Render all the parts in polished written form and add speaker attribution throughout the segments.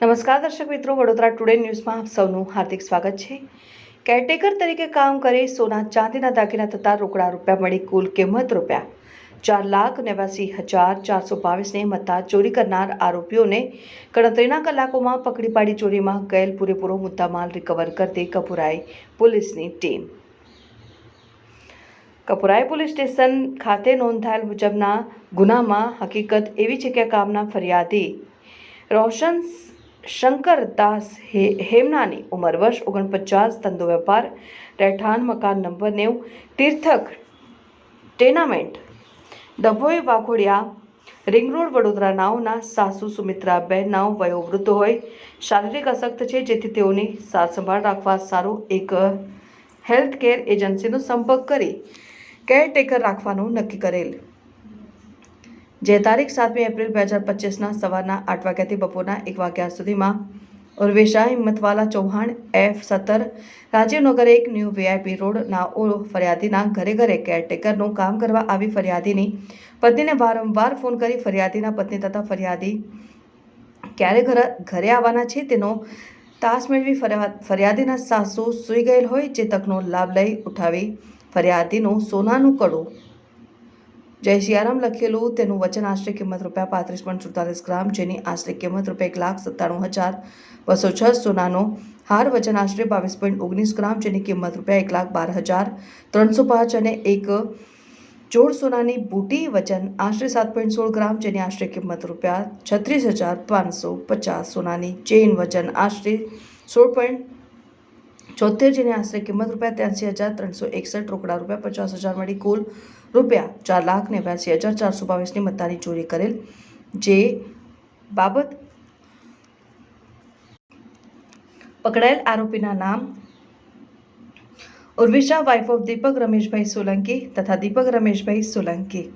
Speaker 1: નમસ્કાર દર્શક મિત્રો, વડોદરા ટુડે ન્યૂઝમાં આપ સૌનું હાર્દિક સ્વાગત છે। કેરટેકર તરીકે કામ કરી સોના ચાંદીના દાગીના તથા રોકડા રૂપિયા મળી કુલ કિંમત ₹4,89,422ને મત્તા ચોરી કરનાર આરોપીઓને ગણતરીના કલાકોમાં પકડી પાડી ચોરીમાં ગયેલ પૂરેપૂરો મુદ્દામાલ રિકવર કરતી કપુરાઈ પોલીસની ટીમ। કપુરાઈ પોલીસ સ્ટેશન ખાતે નોંધાયેલ મુજબના ગુનામાં હકીકત એવી છે કે કામના ફરિયાદી રોશન શંકરદાસ હેમનાની ઉંમર વર્ષ 49, ધંધો વેપાર, રહેઠાણ મકાન number 90, Tirthak tenement, Dabhoi Waghodia, ring road, Vadodara નાઓના સાસુ સુમિત્રાબેન નાઓ વયોવૃદ્ધ હોય, શારીરિક અશક્ત છે, જેથી તેઓની સારસંભાળ રાખવા સારું એક હેલ્થ કેર એજન્સીનો સંપર્ક કરી કેરટેકર રાખવાનું નક્કી કરેલ। જે તારીખ 7મી એપ્રિલ 2025ના સવારના 8 વાગ્યાથી બપોરના 1 વાગ્યા સુધીમાં Urvesha Himmatwala Chauhan F17 Rajivnagar 1 new VIP road નાઓ ફરિયાદીના ઘરે કેરટેકરનું કામ કરવા આવી ફરિયાદીની પત્નીને વારંવાર ફોન કરી ફરિયાદીના પત્ની તથા ફરિયાદી ક્યારે ઘરે આવવાના છે તેનો તાસ મેળવી ફરિયાદીના સાસુ સૂઈ ગયેલ હોય જે તકનો લાભ લઈ ઉઠાવી ફરિયાદીનું સોનાનું કડું જય સિયારામ લખેલું તેનું વજન આશરે કિંમત ₹35.44 ગ્રામ, જેની આશરે કિંમત ₹1,97,206 સોનાનો હાર વજન આશરે 22.19 ગ્રામ, જેની કિંમત ₹1,12,305 અને એક જોડ સોનાની બુટી વજન આશરે 7.16 ગ્રામ, જેની આશરે કિંમત ₹36,550 સોનાની ચેઇન વજન આશરે 16.76, જેની આશરે કિંમત ₹83,361 રોકડા ₹50,000 મળી કુલ ₹4,89,422ની મત્તાની ચોરી કરેલ। જે બાબત પકડાયેલ આરોપીના નામ ઉર્વિશા વાઇફ ઓફ દીપક રમેશભાઈ સોલંકી તથા દીપક રમેશભાઈ સોલંકી।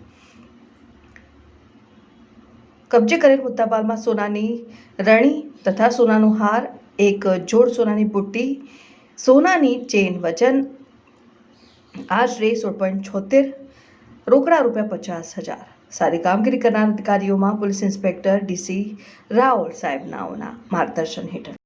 Speaker 1: કબજે કરેલ મુદ્દામાલમાં સોનાની રણી તથા સોનાનો હાર, એક જોડ સોનાની બુટ્ટી, સોનાની ચેઇન વજન આશરે 16.76, રોકડા ₹50,000। સારી કામગીરી કરનાર અધિકારીઓમાં પોલીસ ઇન્સ્પેક્ટર DC રાઓલ સાહેબ નાઓના માર્ગદર્શન હેઠળ